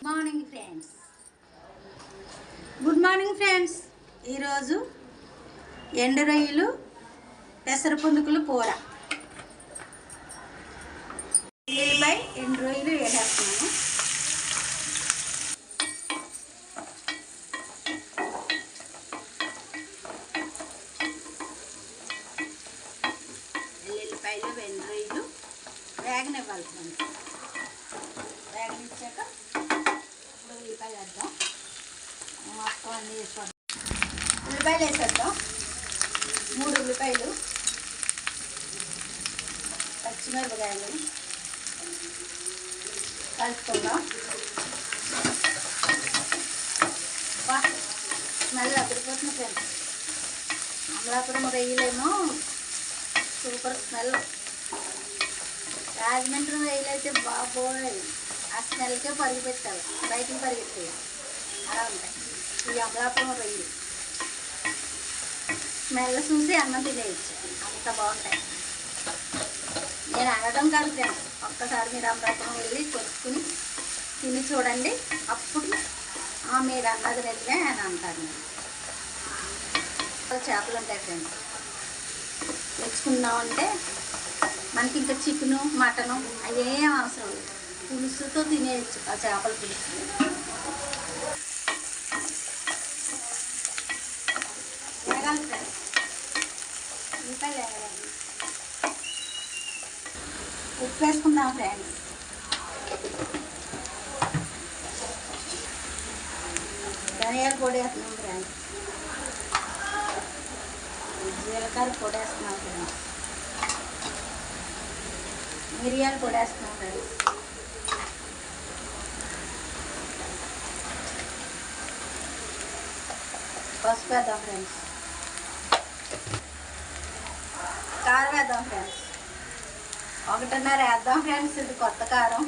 Morning friends, good morning friends. ఈరోజు ఎండు రొయ్యలు పెసర పునుకులు కూర. ఉల్లిపాయ ఎండు రొయ్యలు వేసేస్తున్నాను. ఎల్లుల్లిపాయలు ఎండు రొయ్యలు వేగనివ్వాలి. వేగనిచ్చాక ఉల్లిపాయలు వేద్దాం. మొత్తం అన్నీ వేసుకోండి. ఉల్లిపాయలు వేసేద్దాం. 3 ఉల్లిపాయలు, పచ్చిమిరపకాయలు కలుపుకుందాం. స్మెల్ అదిరిపోతుంది ఫ్రెండ్స్. అమలాపురం రొయ్యలేమో సూపర్ స్మెల్. రాజమండ్రి రొయ్యలు అయితే బాబోయ్, ఆ స్మెల్కే పరిగెత్తాలి, బయటికి పరిగెత్తాయి. అలా ఉంటాయి ఈ అమలాపురం రొయ్యలు. స్మెల్ చూసి అన్నం తినేయచ్చు, అంత బాగుంటాయి. నేను అనడం కాదు ఫ్రెండ్స్, ఒక్కసారి మీరు అమలాపురం వెళ్ళి కొనుక్కుని తిని చూడండి. అప్పుడు మీరు అన్నది నిజమే అని అంటారు. నేను చేపలు ఉంటాయి ఫ్రెండ్స్, తెచ్చుకున్నామంటే మనకి ఇంకా చికెను మటను అవేం అవసరం లేదు, పులుసుతో తినేయచ్చు ఆ చేపల పులుసు. వేగాలి ఫ్రెండ్స్, ఉల్లిపాయలు వేగాలి. ఉప్పు వేసుకుందాం ఫ్రెండ్స్. ధనియాల పొడి వేస్తున్నాం ఫ్రెండ్స్. జీలకర్ర పొడి వేస్తున్నాం ఫ్రెండ్స్. మిరియాల పొడి వేస్తున్నాం ఫ్రెండ్స్. పసుపు వేద్దాం ఫ్రెండ్స్. కారం వేద్దాం ఫ్రెండ్స్. 1.5 వేద్దాం ఫ్రెండ్స్. ఇది కొత్త కారం,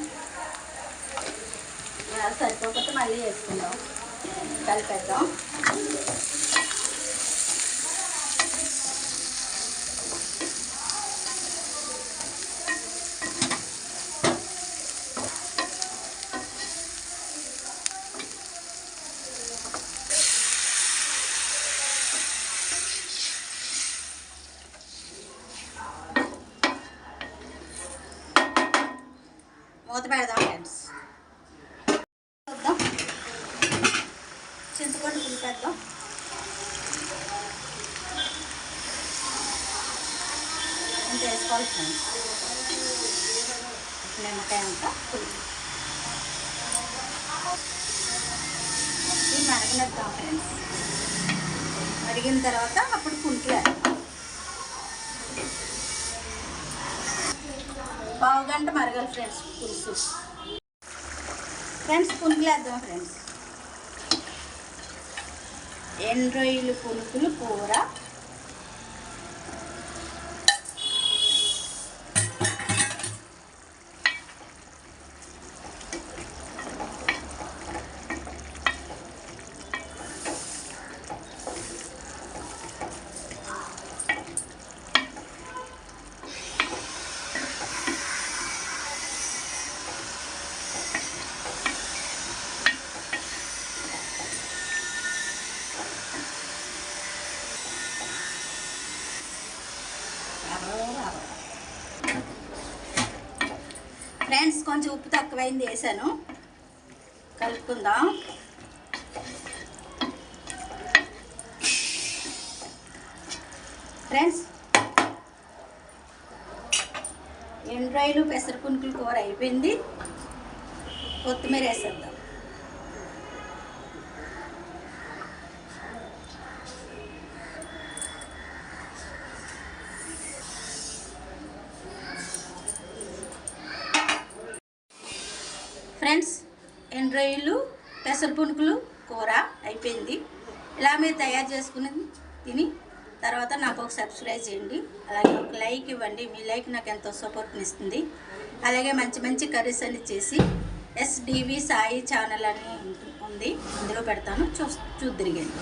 సరిపోకపోతే మళ్ళీ వేసుకుందాం. కలిపేద్దాం. మూత పెడదాం ఫ్రెండ్స్. చూద్దాం. చింతపండు పులిపేద్దాం. ఇంత వేసుకోవాలి ఫ్రెండ్స్. నిమ్మకాయ అంతా పులుపు. ఇది మరగనిద్దాం ఫ్రెండ్స్. మరిగిన తర్వాత అప్పుడు పులుపు వేద్దాం. 1/2 గంట మరగాలి ఫ్రెండ్స్ పులుసు. ఫ్రెండ్స్ పులుపులు వేద్దాం ఫ్రెండ్స్. ఎండు రొయ్యలు పులుపులు కూర. ఫ్రెండ్స్ కొంచెం ఉప్పు తక్కువైంది వేసాను, కలుపుకుందాం. ఫ్రెండ్స్ ఎండు రొయ్యలు పెసర పునుకులు కూర అయిపోయింది. కొత్తిమీర వేసేద్దాం. ఫ్రెండ్స్ ఎండు రొయ్యలు పెసర పునుకులు కూర అయిపోయింది. ఇలా మీరు తయారు చేసుకుని తిని తర్వాత నాకు ఒక సబ్స్క్రైబ్ చేయండి. అలాగే ఒక లైక్ ఇవ్వండి. మీ లైక్ నాకు ఎంతో సపోర్ట్ని ఇస్తుంది. అలాగే మంచి మంచి కర్రీస్ అన్ని చేసి SDV సాయి ఛానల్ అని ఉంది, అందులో పెడతాను, చూద్దిరిగండి.